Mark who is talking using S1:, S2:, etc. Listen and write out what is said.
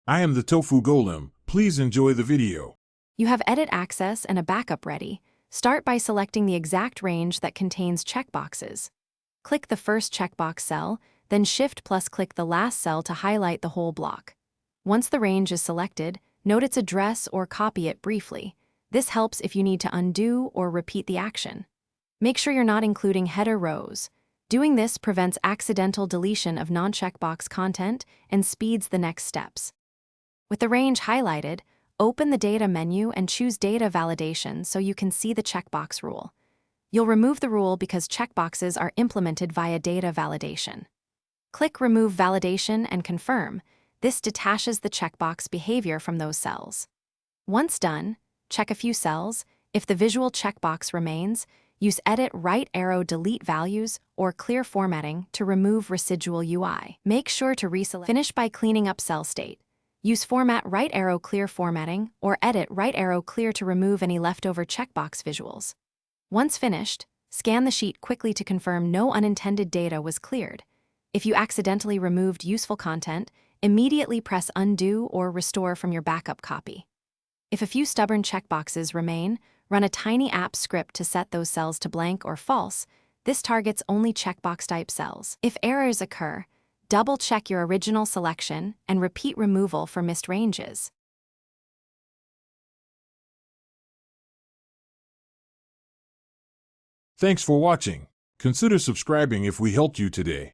S1: I am the Tofu Golem. Please enjoy the video.
S2: You have edit access and a backup ready. Start by selecting the exact range that contains checkboxes. Click the first checkbox cell, then Shift+click the last cell to highlight the whole block. Once the range is selected, note its address or copy it briefly. This helps if you need to undo or repeat the action. Make sure you're not including header rows. Doing this prevents accidental deletion of non-checkbox content and speeds the next steps. With the range highlighted, open the Data menu and choose Data Validation so you can see the checkbox rule. You'll remove the rule because checkboxes are implemented via data validation. Click Remove Validation and confirm. This detaches the checkbox behavior from those cells. Once done, check a few cells. If the visual checkbox remains, use Edit Right Arrow Delete Values or Clear Formatting to remove residual UI. Make sure to reselect. Finish by cleaning up cell state. Use Format Right Arrow Clear Formatting or Edit Right Arrow Clear to remove any leftover checkbox visuals. Once finished, scan the sheet quickly to confirm no unintended data was cleared. If you accidentally removed useful content, immediately press Undo or Restore from your backup copy. If a few stubborn checkboxes remain, run a tiny app script to set those cells to blank or false. This targets only checkbox-type cells. If errors occur, double-check your original selection and repeat removal for missed ranges.
S1: Thanks for watching. Consider subscribing if we helped you today.